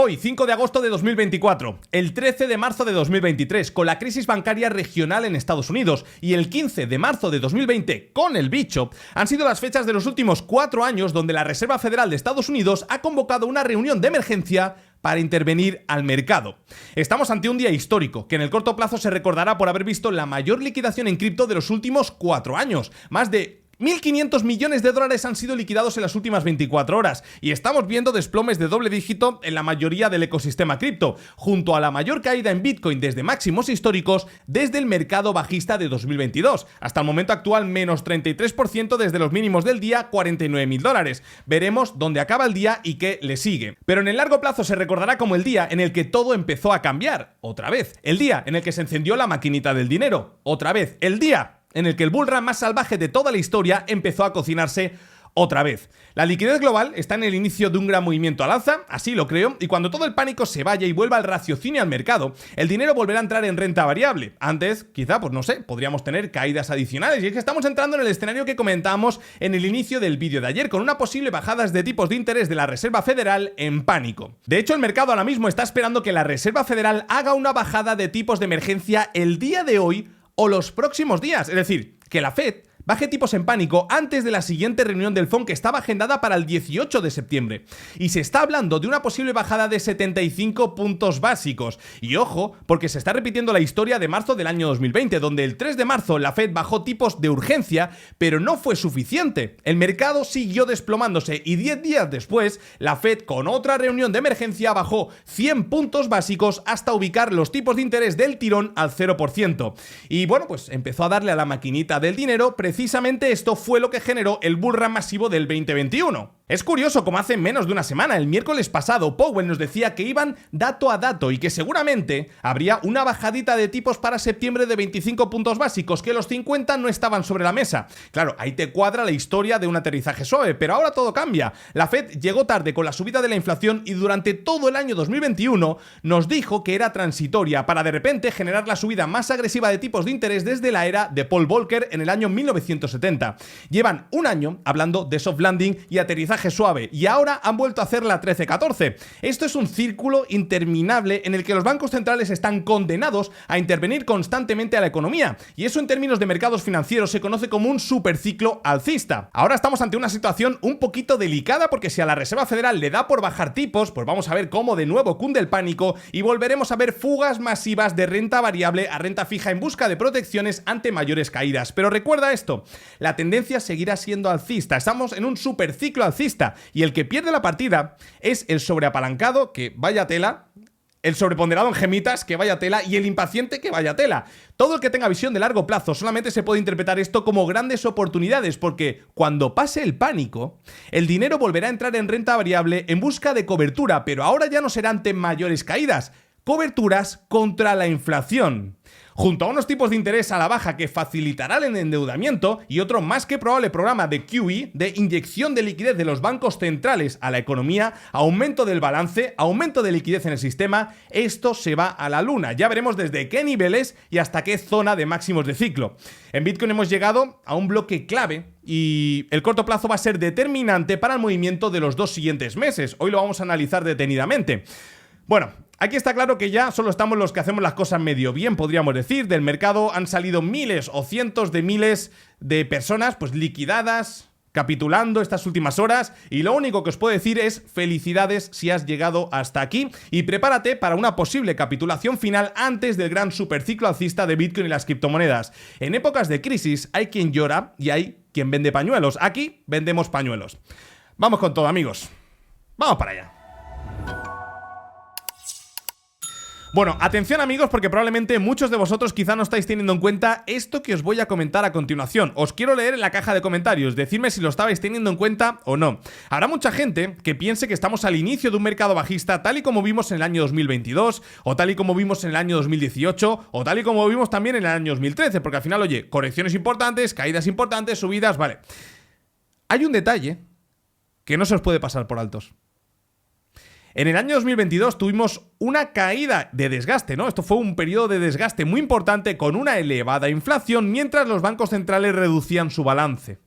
Hoy, 5 de agosto de 2024, el 13 de marzo de 2023, con la crisis bancaria regional en Estados Unidos, y el 15 de marzo de 2020, con el bicho, han sido las fechas de los últimos 4 años donde la Reserva Federal de Estados Unidos ha convocado una reunión de emergencia para intervenir al mercado. Estamos ante un día histórico, que en el corto plazo se recordará por haber visto la mayor liquidación en cripto de los últimos 4 años. Más de 1.500 millones de dólares han sido liquidados en las últimas 24 horas y estamos viendo desplomes de doble dígito en la mayoría del ecosistema cripto, junto a la mayor caída en Bitcoin desde máximos históricos desde el mercado bajista de 2022. Hasta el momento actual, menos 33% desde los mínimos del día, 49.000 dólares. Veremos dónde acaba el día y qué le sigue. Pero en el largo plazo se recordará como el día en el que todo empezó a cambiar. Otra vez. El día en el que se encendió la maquinita del dinero. Otra vez. El día en el que el bullrun más salvaje de toda la historia empezó a cocinarse otra vez. La liquidez global está en el inicio de un gran movimiento al alza, así lo creo, y cuando todo el pánico se vaya y vuelva al raciocinio al mercado, el dinero volverá a entrar en renta variable. Antes, quizá, pues no sé, podríamos tener caídas adicionales, y es que estamos entrando en el escenario que comentábamos en el inicio del vídeo de ayer, con una posible bajada de tipos de interés de la Reserva Federal en pánico. De hecho, el mercado ahora mismo está esperando que la Reserva Federal haga una bajada de tipos de emergencia el día de hoy o los próximos días, es decir, que la Fed baje tipos en pánico antes de la siguiente reunión del FOMC que estaba agendada para el 18 de septiembre. Y se está hablando de una posible bajada de 75 puntos básicos. Y ojo, porque se está repitiendo la historia de marzo del año 2020, donde el 3 de marzo la Fed bajó tipos de urgencia, pero no fue suficiente. El mercado siguió desplomándose y 10 días después, la Fed con otra reunión de emergencia bajó 100 puntos básicos hasta ubicar los tipos de interés del tirón al 0%. Y bueno, pues empezó a darle a la maquinita del dinero. Precisamente esto fue lo que generó el bullrun masivo del 2021. Es curioso como hace menos de una semana, el miércoles pasado, Powell nos decía que iban dato a dato y que seguramente habría una bajadita de tipos para septiembre de 25 puntos básicos, que los 50 no estaban sobre la mesa. Claro, ahí te cuadra la historia de un aterrizaje suave, pero ahora todo cambia. La Fed llegó tarde con la subida de la inflación y durante todo el año 2021 nos dijo que era transitoria para de repente generar la subida más agresiva de tipos de interés desde la era de Paul Volcker en el año 1970. Llevan un año hablando de soft landing y aterrizaje suave y ahora han vuelto a hacer la 13-14. Esto es un círculo interminable en el que los bancos centrales están condenados a intervenir constantemente a la economía, y eso en términos de mercados financieros se conoce como un superciclo alcista. Ahora estamos ante una situación un poquito delicada, porque si a la Reserva Federal le da por bajar tipos, pues vamos a ver cómo de nuevo cunde el pánico y volveremos a ver fugas masivas de renta variable a renta fija en busca de protecciones ante mayores caídas. Pero recuerda esto, la tendencia seguirá siendo alcista, estamos en un superciclo alcista y el que pierde la partida es el sobreapalancado, que vaya tela, el sobreponderado en gemitas, que vaya tela, y el impaciente, que vaya tela. Todo el que tenga visión de largo plazo solamente se puede interpretar esto como grandes oportunidades, porque cuando pase el pánico, el dinero volverá a entrar en renta variable en busca de cobertura, pero ahora ya no será ante mayores caídas, coberturas contra la inflación. Junto a unos tipos de interés a la baja que facilitarán el endeudamiento y otro más que probable programa de QE, de inyección de liquidez de los bancos centrales a la economía, aumento del balance, aumento de liquidez en el sistema, esto se va a la luna. Ya veremos desde qué niveles y hasta qué zona de máximos de ciclo. En Bitcoin hemos llegado a un bloque clave y el corto plazo va a ser determinante para el movimiento de los 2 siguientes meses. Hoy lo vamos a analizar detenidamente. Bueno, aquí está claro que ya solo estamos los que hacemos las cosas medio bien, podríamos decir. Del mercado han salido miles o cientos de miles de personas pues liquidadas, capitulando estas últimas horas, y lo único que os puedo decir es felicidades si has llegado hasta aquí y prepárate para una posible capitulación final antes del gran superciclo alcista de Bitcoin y las criptomonedas. En épocas de crisis hay quien llora y hay quien vende pañuelos. Aquí vendemos pañuelos. Vamos con todo, amigos. Vamos para allá. Bueno, atención amigos, porque probablemente muchos de vosotros quizá no estáis teniendo en cuenta esto que os voy a comentar a continuación. Os quiero leer en la caja de comentarios, decidme si lo estabais teniendo en cuenta o no. Habrá mucha gente que piense que estamos al inicio de un mercado bajista tal y como vimos en el año 2022, o tal y como vimos en el año 2018, o tal y como vimos también en el año 2013, porque al final, oye, correcciones importantes, caídas importantes, subidas, vale. Hay un detalle que no se os puede pasar por altos. En el año 2022 tuvimos una caída de desgaste, ¿no? Esto fue un periodo de desgaste muy importante con una elevada inflación mientras los bancos centrales reducían su balance.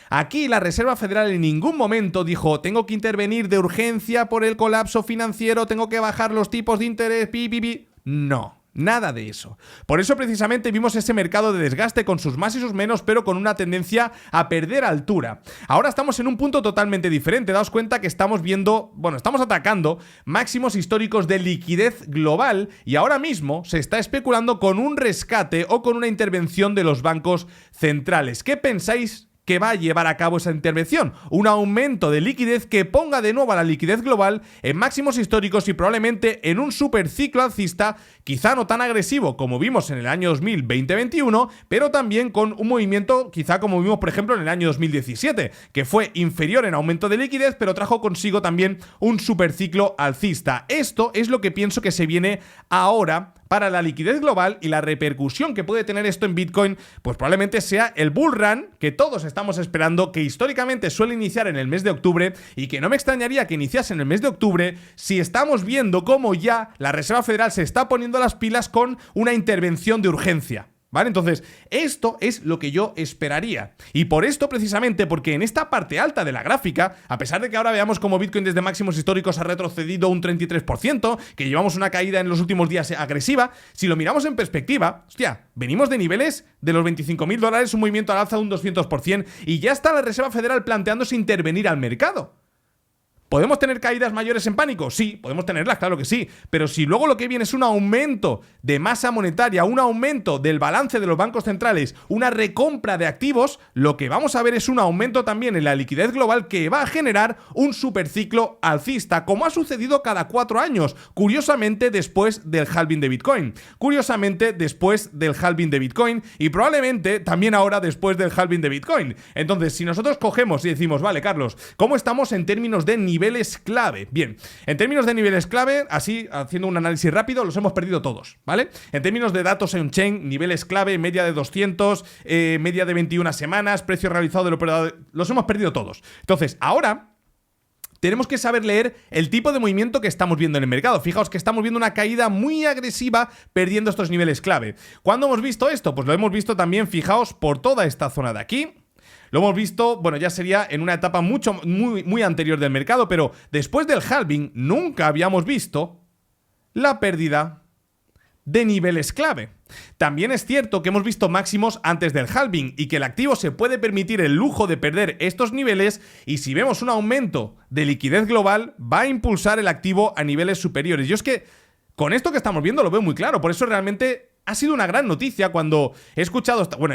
Aquí la Reserva Federal en ningún momento dijo, tengo que intervenir de urgencia por el colapso financiero, tengo que bajar los tipos de interés, No. Nada de eso. Por eso precisamente vimos ese mercado de desgaste con sus más y sus menos, pero con una tendencia a perder altura. Ahora estamos en un punto totalmente diferente. Daos cuenta que estamos estamos atacando máximos históricos de liquidez global y ahora mismo se está especulando con un rescate o con una intervención de los bancos centrales. ¿Qué pensáis que va a llevar a cabo esa intervención? Un aumento de liquidez que ponga de nuevo a la liquidez global en máximos históricos y probablemente en un superciclo alcista, quizá no tan agresivo como vimos en el año 2020-21, pero también con un movimiento quizá como vimos por ejemplo en el año 2017, que fue inferior en aumento de liquidez, pero trajo consigo también un superciclo alcista. Esto es lo que pienso que se viene ahora para la liquidez global, y la repercusión que puede tener esto en Bitcoin, pues probablemente sea el bull run que todos estamos esperando, que históricamente suele iniciar en el mes de octubre y que no me extrañaría que iniciase en el mes de octubre si estamos viendo cómo ya la Reserva Federal se está poniendo las pilas con una intervención de urgencia. ¿Vale? Entonces, esto es lo que yo esperaría. Y por esto, precisamente, porque en esta parte alta de la gráfica, a pesar de que ahora veamos como Bitcoin desde máximos históricos ha retrocedido un 33%, que llevamos una caída en los últimos días agresiva, si lo miramos en perspectiva, hostia, venimos de niveles de los $25.000, un movimiento al alza de un 200%, y ya está la Reserva Federal planteándose intervenir al mercado. ¿Podemos tener caídas mayores en pánico? Sí, podemos tenerlas, claro que sí. Pero si luego lo que viene es un aumento de masa monetaria, un aumento del balance de los bancos centrales, una recompra de activos, lo que vamos a ver es un aumento también en la liquidez global que va a generar un superciclo alcista, como ha sucedido cada 4 años, curiosamente después del halving de Bitcoin. Y probablemente también ahora después del halving de Bitcoin. Entonces, si nosotros cogemos y decimos, vale, Carlos, ¿cómo estamos en términos de niveles clave? Bien, en términos de niveles clave, así haciendo un análisis rápido, los hemos perdido todos, ¿vale? En términos de datos on-chain, niveles clave, media de 200, media de 21 semanas, precio realizado del operador, los hemos perdido todos. Entonces, ahora tenemos que saber leer el tipo de movimiento que estamos viendo en el mercado. Fijaos que estamos viendo una caída muy agresiva perdiendo estos niveles clave. ¿Cuándo hemos visto esto? Pues lo hemos visto también, fijaos, por toda esta zona de aquí. Lo hemos visto, bueno, ya sería en una etapa muy anterior del mercado, pero después del halving nunca habíamos visto la pérdida de niveles clave. También es cierto que hemos visto máximos antes del halving y que el activo se puede permitir el lujo de perder estos niveles, y si vemos un aumento de liquidez global va a impulsar el activo a niveles superiores. Yo es que con esto que estamos viendo lo veo muy claro, por eso realmente ha sido una gran noticia cuando he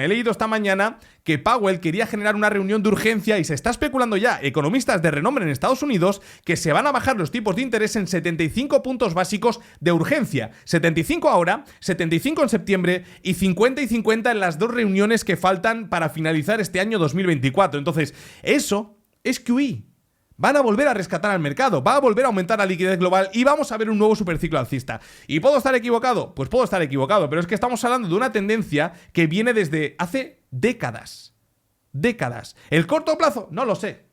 leído esta mañana que Powell quería generar una reunión de urgencia y se está especulando ya, economistas de renombre en Estados Unidos, que se van a bajar los tipos de interés en 75 puntos básicos de urgencia. 75 ahora, 75 en septiembre y 50 y 50 en las dos reuniones que faltan para finalizar este año 2024. Entonces, eso es QE. Van a volver a rescatar al mercado, va a volver a aumentar la liquidez global y vamos a ver un nuevo superciclo alcista. ¿Y puedo estar equivocado? Pues puedo estar equivocado, pero es que estamos hablando de una tendencia que viene desde hace décadas. ¿El corto plazo? No lo sé.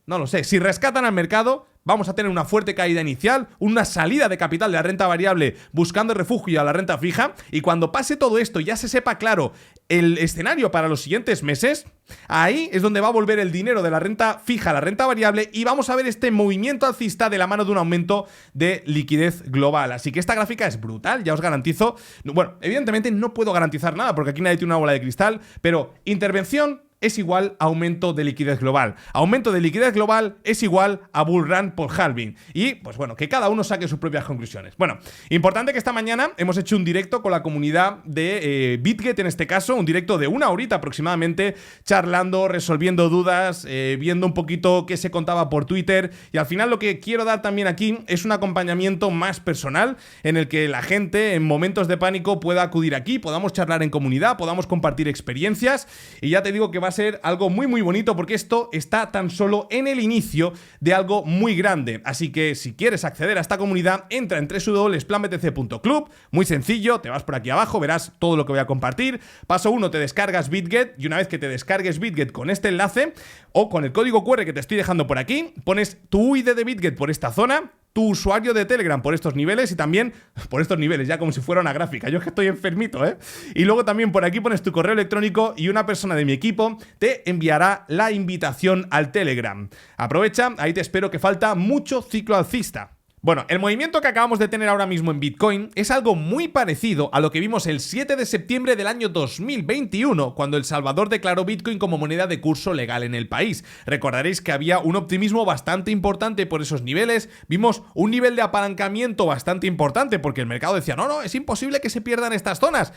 Si rescatan al mercado, vamos a tener una fuerte caída inicial, una salida de capital de la renta variable buscando refugio a la renta fija, y cuando pase todo esto y ya se sepa claro el escenario para los siguientes meses, ahí es donde va a volver el dinero de la renta fija a la renta variable y vamos a ver este movimiento alcista de la mano de un aumento de liquidez global. Así que esta gráfica es brutal, ya os garantizo. Bueno, evidentemente no puedo garantizar nada porque aquí nadie tiene una bola de cristal, pero intervención es igual a aumento de liquidez global. Aumento de liquidez global es igual a bull run por halving. Y, pues bueno, que cada uno saque sus propias conclusiones. Bueno, importante que esta mañana hemos hecho un directo con la comunidad de BitGet, en este caso, un directo de 1 horita aproximadamente, charlando, resolviendo dudas, viendo un poquito qué se contaba por Twitter. Y al final lo que quiero dar también aquí es un acompañamiento más personal, en el que la gente en momentos de pánico pueda acudir aquí, podamos charlar en comunidad, podamos compartir experiencias. Y ya te digo que va a ser algo muy bonito, porque esto está tan solo en el inicio de algo muy grande. Así que si quieres acceder a esta comunidad, entra en www.planbtc.club, muy sencillo, te vas por aquí abajo, verás todo lo que voy a compartir. Paso 1, te descargas BitGet, y una vez que te descargues BitGet con este enlace o con el código QR que te estoy dejando por aquí, pones tu ID de BitGet por esta zona, tu usuario de Telegram por estos niveles y también por estos niveles, ya como si fuera una gráfica. Yo es que estoy enfermito, ¿eh? Y luego también por aquí pones tu correo electrónico y una persona de mi equipo te enviará la invitación al Telegram. Aprovecha, ahí te espero, que falta mucho ciclo alcista. Bueno, el movimiento que acabamos de tener ahora mismo en Bitcoin es algo muy parecido a lo que vimos el 7 de septiembre del año 2021, cuando El Salvador declaró Bitcoin como moneda de curso legal en el país. Recordaréis que había un optimismo bastante importante por esos niveles, vimos un nivel de apalancamiento bastante importante porque el mercado decía, no, es imposible que se pierdan estas zonas.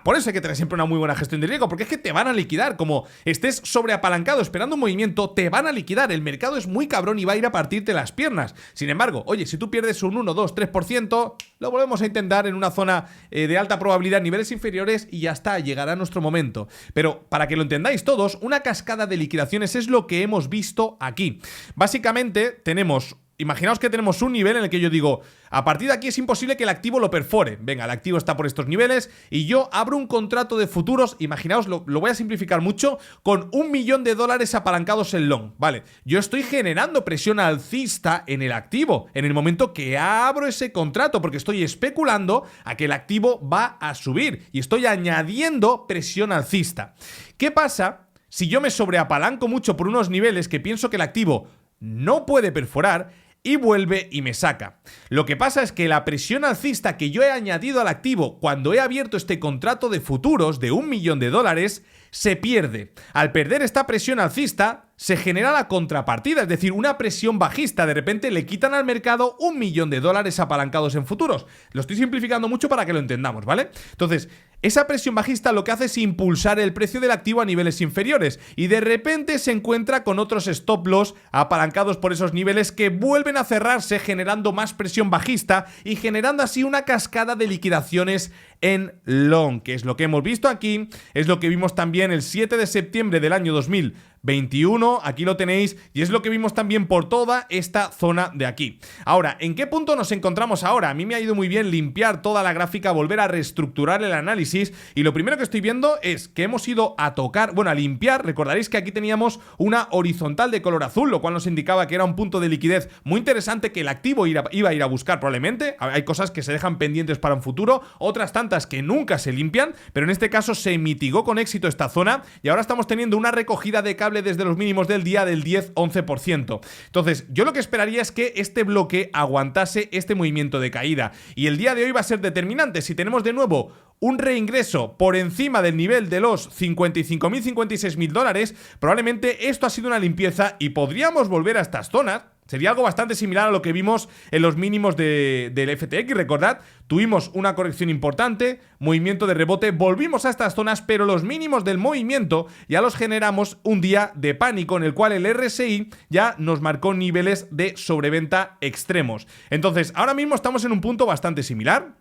Por eso hay que tener siempre una muy buena gestión de riesgo, porque es que te van a liquidar. Como estés sobreapalancado esperando un movimiento, te van a liquidar. El mercado es muy cabrón y va a ir a partirte las piernas. Sin embargo, oye, si tú pierdes un 1, 2, 3%, lo volvemos a intentar en una zona de alta probabilidad, niveles inferiores, y ya está, llegará nuestro momento. Pero para que lo entendáis todos, una cascada de liquidaciones es lo que hemos visto aquí. Básicamente tenemos... Imaginaos que tenemos un nivel en el que yo digo, a partir de aquí es imposible que el activo lo perfore. Venga, el activo está por estos niveles y yo abro un contrato de futuros, imaginaos, lo voy a simplificar mucho, con $1 millón apalancados en long. Vale, yo estoy generando presión alcista en el activo en el momento que abro ese contrato, porque estoy especulando a que el activo va a subir y estoy añadiendo presión alcista. ¿Qué pasa si yo me sobreapalanco mucho por unos niveles que pienso que el activo no puede perforar y vuelve y me saca? Lo que pasa es que la presión alcista que yo he añadido al activo cuando he abierto este contrato de futuros de $1 millón se pierde. Al perder esta presión alcista, se genera la contrapartida, es decir, una presión bajista. De repente le quitan al mercado $1 millón apalancados en futuros. Lo estoy simplificando mucho para que lo entendamos, ¿vale? Entonces, esa presión bajista lo que hace es impulsar el precio del activo a niveles inferiores y de repente se encuentra con otros stop loss apalancados por esos niveles que vuelven a cerrarse, generando más presión bajista y generando así una cascada de liquidaciones en long, que es lo que hemos visto aquí, es lo que vimos también el 7 de septiembre del año 2021, aquí lo tenéis, y es lo que vimos también por toda esta zona de aquí. Ahora, ¿en qué punto nos encontramos ahora? A mí me ha ido muy bien limpiar toda la gráfica, volver a reestructurar el análisis, y lo primero que estoy viendo es que hemos ido a tocar, bueno, a limpiar. Recordaréis que aquí teníamos una horizontal de color azul, lo cual nos indicaba que era un punto de liquidez muy interesante que el activo iba a ir a buscar probablemente. Hay cosas que se dejan pendientes para un futuro, otras tantas que nunca se limpian, pero en este caso se mitigó con éxito esta zona y ahora estamos teniendo una recogida de cable desde los mínimos del día del 10-11%. Entonces, yo lo que esperaría es que este bloque aguantase este movimiento de caída y el día de hoy va a ser determinante. Si tenemos de nuevo un reingreso por encima del nivel de los 55.000, 56.000 dólares, probablemente esto ha sido una limpieza y podríamos volver a estas zonas. Sería algo bastante similar a lo que vimos en los mínimos del FTX. Recordad, tuvimos una corrección importante, movimiento de rebote, volvimos a estas zonas, pero los mínimos del movimiento ya los generamos un día de pánico en el cual el RSI ya nos marcó niveles de sobreventa extremos. Entonces, ahora mismo estamos en un punto bastante similar.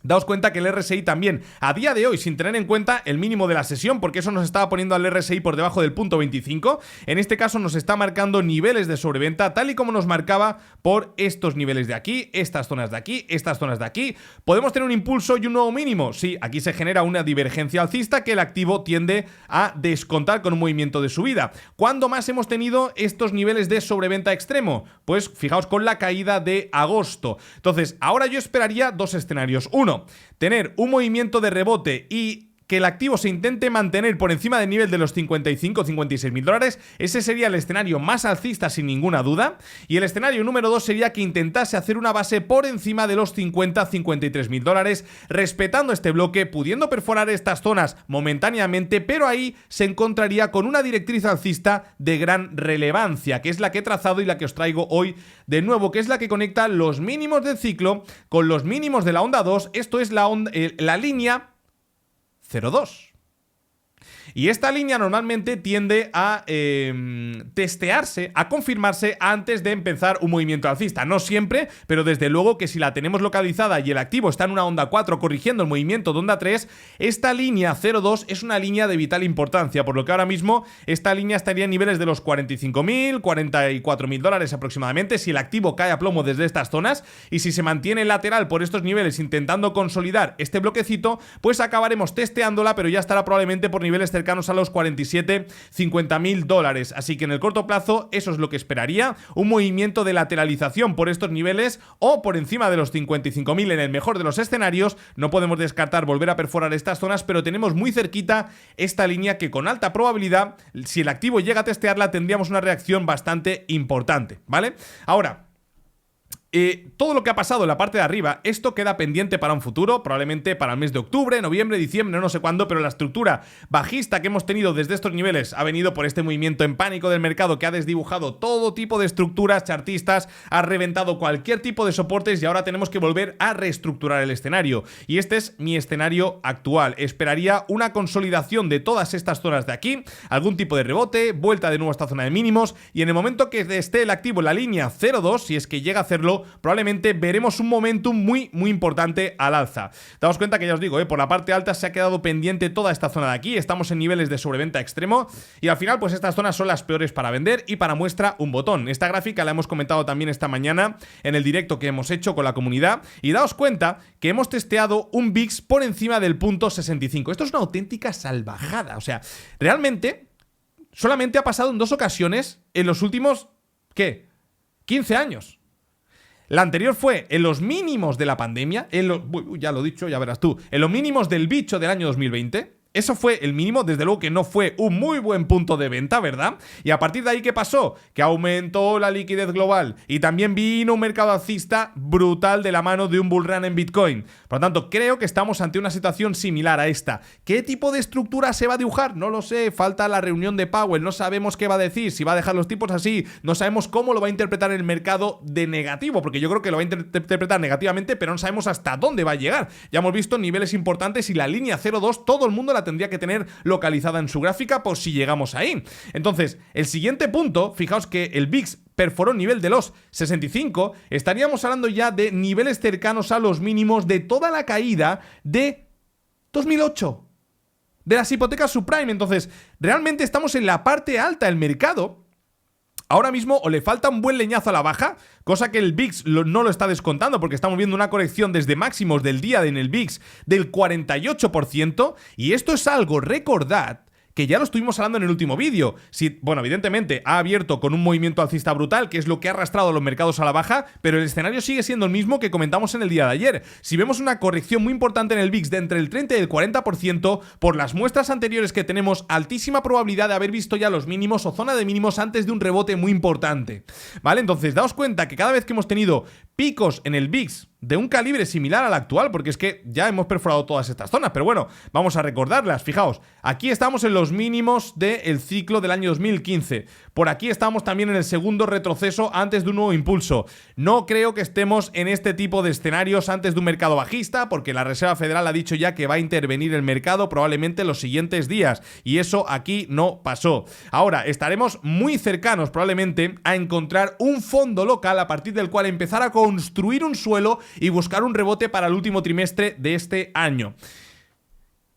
Daos cuenta que el RSI también, a día de hoy, sin tener en cuenta el mínimo de la sesión, porque eso nos estaba poniendo al RSI por debajo del punto 25, en este caso nos está marcando niveles de sobreventa, tal y como nos marcaba por estos niveles de aquí, estas zonas de aquí, estas zonas de aquí. ¿Podemos tener un impulso y un nuevo mínimo? Sí, aquí se genera una divergencia alcista que el activo tiende a descontar con un movimiento de subida. ¿Cuándo más hemos tenido estos niveles de sobreventa extremo? Pues fijaos con la caída de agosto. Entonces, ahora yo esperaría dos escenarios. Uno, tener un movimiento de rebote y que el activo se intente mantener por encima del nivel de los 55 o 56 mil dólares. Ese sería el escenario más alcista sin ninguna duda. Y el escenario número 2 sería que intentase hacer una base por encima de los 50 53 mil dólares, respetando este bloque, pudiendo perforar estas zonas momentáneamente, pero ahí se encontraría con una directriz alcista de gran relevancia, que es la que he trazado y la que os traigo hoy de nuevo, que es la que conecta los mínimos del ciclo con los mínimos de la onda 2. Esto es la línea 0,2. Y esta línea normalmente tiende a testearse, a confirmarse antes de empezar un movimiento alcista. No siempre, pero desde luego que si la tenemos localizada y el activo está en una onda 4 corrigiendo el movimiento de onda 3, esta línea 0,2 es una línea de vital importancia, por lo que ahora mismo esta línea estaría en niveles de los 45.000, 44.000 dólares aproximadamente si el activo cae a plomo desde estas zonas, y si se mantiene lateral por estos niveles intentando consolidar este bloquecito, pues acabaremos testeándola, pero ya estará probablemente por niveles cercanos a los 47-50.000 dólares. Así que en el corto plazo eso es lo que esperaría, un movimiento de lateralización por estos niveles o por encima de los 55.000 en el mejor de los escenarios. No podemos descartar volver a perforar estas zonas, pero tenemos muy cerquita esta línea que con alta probabilidad, si el activo llega a testearla, tendríamos una reacción bastante importante, ¿vale? Ahora, todo lo que ha pasado en la parte de arriba, esto queda pendiente para un futuro, probablemente para el mes de octubre, noviembre, diciembre, no sé cuándo, pero la estructura bajista que hemos tenido desde estos niveles ha venido por este movimiento en pánico del mercado que ha desdibujado todo tipo de estructuras chartistas, ha reventado cualquier tipo de soportes y ahora tenemos que volver a reestructurar el escenario. Y este es mi escenario actual. Esperaría una consolidación de todas estas zonas de aquí, algún tipo de rebote, vuelta de nuevo a esta zona de mínimos y en el momento que esté el activo en la línea 0.2, si es que llega a hacerlo, probablemente veremos un momentum muy importante al alza. Daos cuenta que ya os digo, por la parte alta se ha quedado pendiente toda esta zona de aquí, estamos en niveles de sobreventa extremo y al final pues estas zonas son las peores para vender y para muestra un botón. Esta gráfica la hemos comentado también esta mañana en el directo que hemos hecho con la comunidad y daos cuenta que hemos testeado un VIX por encima del punto 65. Esto es una auténtica salvajada, o sea, realmente solamente ha pasado en 2 ocasiones en los últimos, ¿qué? 15 años. La anterior fue en los mínimos de la pandemia, ya lo he dicho, ya verás tú, en los mínimos del bicho del año 2020. Eso fue el mínimo, desde luego que no fue un muy buen punto de venta, ¿verdad? Y a partir de ahí, ¿qué pasó? Que aumentó la liquidez global y también vino un mercado alcista brutal de la mano de un bull run en Bitcoin. Por lo tanto, creo que estamos ante una situación similar a esta. ¿Qué tipo de estructura se va a dibujar? No lo sé, falta la reunión de Powell, no sabemos qué va a decir, si va a dejar los tipos así, no sabemos cómo lo va a interpretar el mercado de negativo, porque yo creo que lo va a interpretar negativamente, pero no sabemos hasta dónde va a llegar. Ya hemos visto niveles importantes y la línea 0.2 todo el mundo la tendría que tener localizada en su gráfica por si llegamos ahí. Entonces, el siguiente punto, fijaos que el VIX perforó el nivel de los 65, estaríamos hablando ya de niveles cercanos a los mínimos de toda la caída de 2008, de las hipotecas subprime. Entonces, realmente estamos en la parte alta del mercado. Ahora mismo o le falta un buen leñazo a la baja, cosa que el VIX no lo está descontando porque estamos viendo una corrección desde máximos del día en el VIX del 48%, y esto es algo, recordad, que ya lo estuvimos hablando en el último vídeo. Bueno, evidentemente ha abierto con un movimiento alcista brutal, que es lo que ha arrastrado a los mercados a la baja, pero el escenario sigue siendo el mismo que comentamos en el día de ayer. Si vemos una corrección muy importante en el VIX de entre el 30 y el 40%, por las muestras anteriores que tenemos, altísima probabilidad de haber visto ya los mínimos o zona de mínimos antes de un rebote muy importante. ¿Vale? Entonces, daos cuenta que cada vez que hemos tenido picos en el VIX de un calibre similar al actual, porque es que ya hemos perforado todas estas zonas, pero bueno, vamos a recordarlas. Fijaos, aquí estamos en los mínimos del ciclo del año 2015, por aquí estamos también en el segundo retroceso antes de un nuevo impulso. No creo que estemos en este tipo de escenarios antes de un mercado bajista, porque la Reserva Federal ha dicho ya que va a intervenir el mercado probablemente en los siguientes días, y eso aquí no pasó. Ahora, estaremos muy cercanos probablemente a encontrar un fondo local a partir del cual empezar a construir un suelo y buscar un rebote para el último trimestre de este año.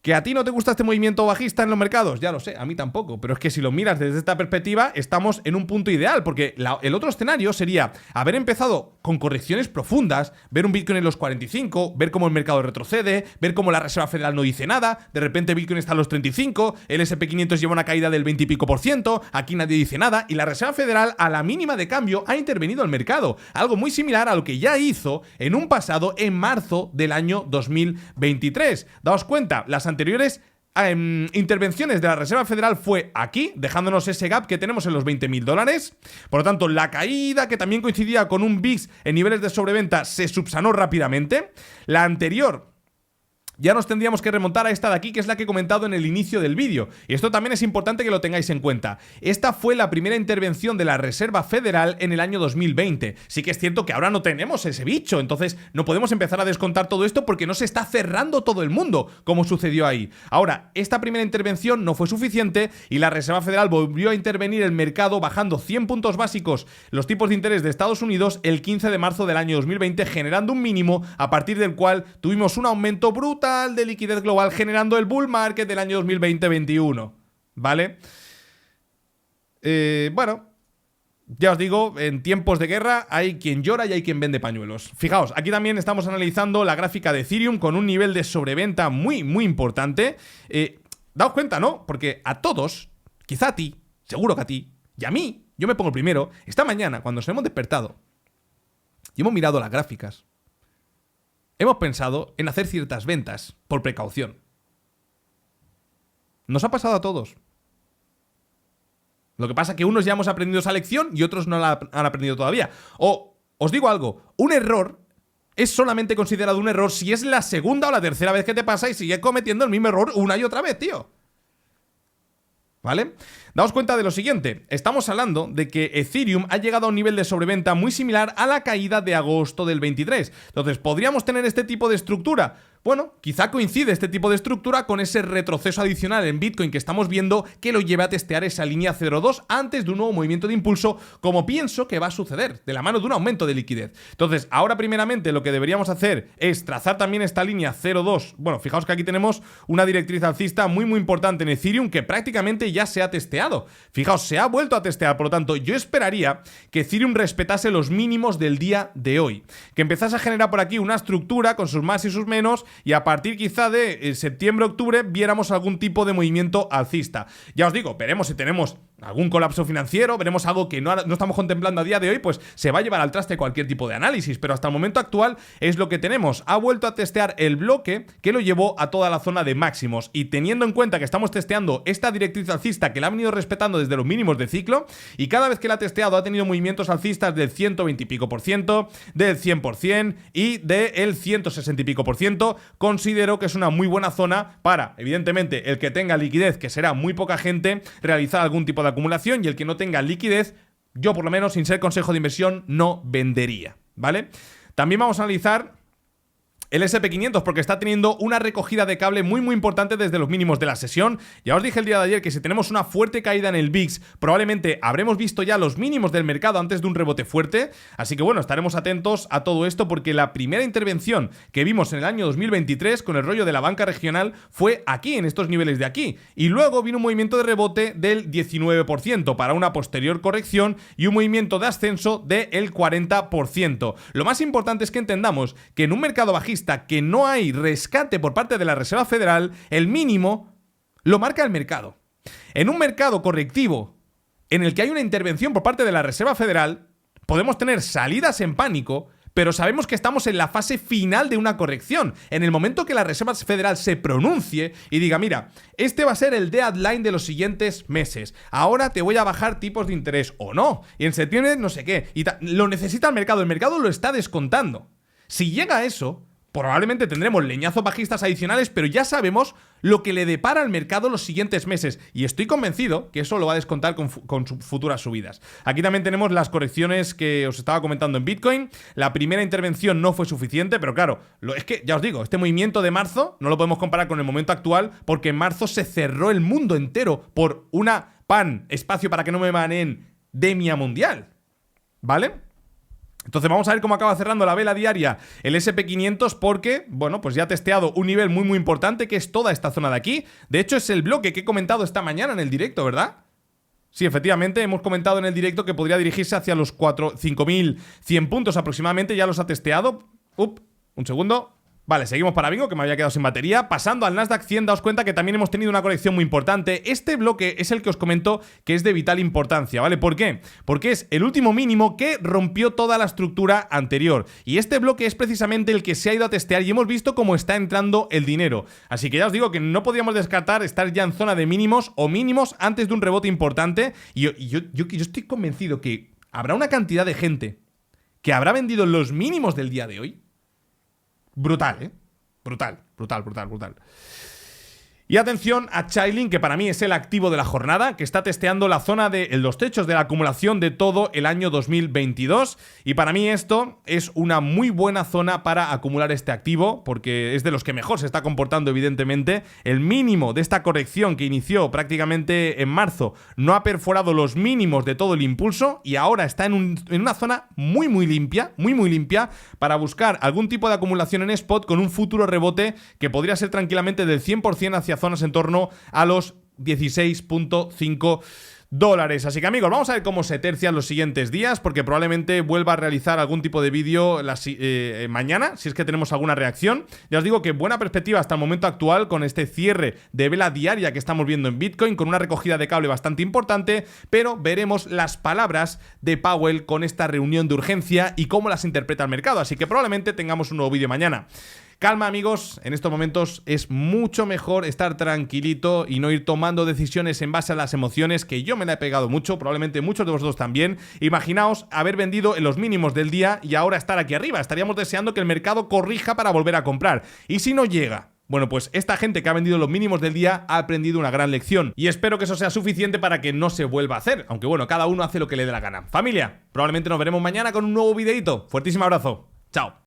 ¿Que a ti no te gusta este movimiento bajista en los mercados? Ya lo sé, a mí tampoco, pero es que si lo miras desde esta perspectiva estamos en un punto ideal, porque el otro escenario sería haber empezado con correcciones profundas, ver un Bitcoin en los 45, ver cómo el mercado retrocede, ver cómo la Reserva Federal no dice nada, de repente Bitcoin está en los 35, el S&P 500 lleva una caída del 20 y pico %, aquí nadie dice nada, y la Reserva Federal a la mínima de cambio ha intervenido el mercado, algo muy similar a lo que ya hizo en un pasado en marzo del año 2023. Daos cuenta, las anteriores intervenciones de la Reserva Federal fue aquí, dejándonos ese gap que tenemos en los 20.000 dólares. Por lo tanto, la caída, que también coincidía con un VIX en niveles de sobreventa, se subsanó rápidamente. La anterior ya nos tendríamos que remontar a esta de aquí, que es la que he comentado en el inicio del vídeo. Y esto también es importante que lo tengáis en cuenta. Esta fue la primera intervención de la Reserva Federal en el año 2020. Sí que es cierto que ahora no tenemos ese bicho, entonces no podemos empezar a descontar todo esto porque no se está cerrando todo el mundo, como sucedió ahí. Ahora, esta primera intervención no fue suficiente y la Reserva Federal volvió a intervenir el mercado bajando 100 puntos básicos los tipos de interés de Estados Unidos el 15 de marzo del año 2020, generando un mínimo a partir del cual tuvimos un aumento brutal de liquidez global, generando el bull market del año 2020-21, ¿vale? Bueno, ya os digo, en tiempos de guerra hay quien llora y hay quien vende pañuelos. Fijaos, aquí también estamos analizando la gráfica de Ethereum con un nivel de sobreventa muy importante. daos cuenta, ¿no? Porque a todos, quizá a ti, seguro que a ti, y a mí, yo me pongo el primero, esta mañana, cuando nos hemos despertado y hemos mirado las gráficas, hemos pensado en hacer ciertas ventas por precaución. Nos ha pasado a todos. Lo que pasa es que unos ya hemos aprendido esa lección y otros no la han aprendido todavía. O, os digo algo, un error es solamente considerado un error si es la segunda o la tercera vez que te pasa y sigues cometiendo el mismo error una y otra vez, tío. ¿Vale? Daos cuenta de lo siguiente, estamos hablando de que Ethereum ha llegado a un nivel de sobreventa muy similar a la caída de agosto del 23. Entonces, ¿podríamos tener este tipo de estructura? Bueno, quizá coincide este tipo de estructura con ese retroceso adicional en Bitcoin que estamos viendo que lo lleva a testear esa línea 0.2 antes de un nuevo movimiento de impulso, como pienso que va a suceder, de la mano de un aumento de liquidez. Entonces, ahora primeramente lo que deberíamos hacer es trazar también esta línea 0.2. Bueno, fijaos que aquí tenemos una directriz alcista muy importante en Ethereum que prácticamente ya se ha testeado. Fijaos, se ha vuelto a testear, por lo tanto, yo esperaría que Ethereum respetase los mínimos del día de hoy, que empezase a generar por aquí una estructura con sus más y sus menos, y a partir quizá de septiembre-octubre viéramos algún tipo de movimiento alcista. Ya os digo, veremos si tenemos algún colapso financiero, veremos algo que no estamos contemplando a día de hoy, pues se va a llevar al traste cualquier tipo de análisis, pero hasta el momento actual es lo que tenemos. Ha vuelto a testear el bloque que lo llevó a toda la zona de máximos, y teniendo en cuenta que estamos testeando esta directriz alcista que la ha venido respetando desde los mínimos de ciclo, y cada vez que la ha testeado ha tenido movimientos alcistas del 120 y pico por ciento, del 100% y del 160 y pico por ciento, considero que es una muy buena zona para, evidentemente, el que tenga liquidez, que será muy poca gente, realizar algún tipo de acumulación, y el que no tenga liquidez, yo por lo menos, sin ser consejo de inversión, no vendería, ¿vale? También vamos a analizar el SP500 porque está teniendo una recogida de cable muy importante desde los mínimos de la sesión. Ya os dije el día de ayer que si tenemos una fuerte caída en el VIX, probablemente habremos visto ya los mínimos del mercado antes de un rebote fuerte. Así que bueno, estaremos atentos a todo esto porque la primera intervención que vimos en el año 2023 con el rollo de la banca regional fue aquí, en estos niveles de aquí. Y luego vino un movimiento de rebote del 19% para una posterior corrección y un movimiento de ascenso del 40%. Lo más importante es que entendamos que en un mercado bajista que no hay rescate por parte de la Reserva Federal, el mínimo lo marca el mercado. En un mercado correctivo en el que hay una intervención por parte de la Reserva Federal, podemos tener salidas en pánico, pero sabemos que estamos en la fase final de una corrección. En el momento que la Reserva Federal se pronuncie y diga, mira, este va a ser el deadline de los siguientes meses, ahora te voy a bajar tipos de interés o no, y en septiembre no sé qué, y lo necesita el mercado lo está descontando. Si llega a eso, probablemente tendremos leñazos bajistas adicionales, pero ya sabemos lo que le depara al mercado los siguientes meses. Y estoy convencido que eso lo va a descontar con futuras subidas. Aquí también tenemos las correcciones que os estaba comentando en Bitcoin. La primera intervención no fue suficiente, pero claro, es que ya os digo, este movimiento de marzo no lo podemos comparar con el momento actual porque en marzo se cerró el mundo entero por una espacio para que no me baneen demia mundial. ¿Vale? Entonces vamos a ver cómo acaba cerrando la vela diaria el SP500 porque, bueno, pues ya ha testeado un nivel muy importante que es toda esta zona de aquí. De hecho es el bloque que he comentado esta mañana en el directo, ¿verdad? Sí, efectivamente, hemos comentado en el directo que podría dirigirse hacia los 5.100 puntos aproximadamente, ya los ha testeado. Un segundo. Vale, seguimos para bingo, que me había quedado sin batería. Pasando al Nasdaq 100, daos cuenta que también hemos tenido una corrección muy importante. Este bloque es el que os comento que es de vital importancia, ¿vale? ¿Por qué? Porque es el último mínimo que rompió toda la estructura anterior. Y este bloque es precisamente el que se ha ido a testear y hemos visto cómo está entrando el dinero. Así que ya os digo que no podíamos descartar estar ya en zona de mínimos o mínimos antes de un rebote importante. Y yo estoy convencido que habrá una cantidad de gente que habrá vendido los mínimos del día de hoy. Brutal, ¿eh? Brutal. Y atención a Chainlink, que para mí es el activo de la jornada, que está testeando la zona de los techos de la acumulación de todo el año 2022. Y para mí esto es una muy buena zona para acumular este activo, porque es de los que mejor se está comportando, evidentemente. El mínimo de esta corrección que inició prácticamente en marzo no ha perforado los mínimos de todo el impulso y ahora está en una zona muy limpia, muy limpia, para buscar algún tipo de acumulación en spot con un futuro rebote que podría ser tranquilamente del 100% hacia zonas en torno a los 16.5 dólares. Así que amigos, vamos a ver cómo se tercian los siguientes días, porque probablemente vuelva a realizar algún tipo de vídeo mañana, si es que tenemos alguna reacción. Ya os digo que buena perspectiva hasta el momento actual con este cierre de vela diaria que estamos viendo en Bitcoin, con una recogida de cable bastante importante, pero veremos las palabras de Powell con esta reunión de urgencia y cómo las interpreta el mercado, así que probablemente tengamos un nuevo vídeo mañana. Calma amigos, en estos momentos es mucho mejor estar tranquilito y no ir tomando decisiones en base a las emociones, que yo me la he pegado mucho, probablemente muchos de vosotros también. Imaginaos haber vendido en los mínimos del día y ahora estar aquí arriba. Estaríamos deseando que el mercado corrija para volver a comprar. Y si no llega, bueno, pues esta gente que ha vendido los mínimos del día ha aprendido una gran lección y espero que eso sea suficiente para que no se vuelva a hacer, aunque bueno, cada uno hace lo que le dé la gana. Familia, probablemente nos veremos mañana con un nuevo videito. Fuertísimo abrazo. Chao.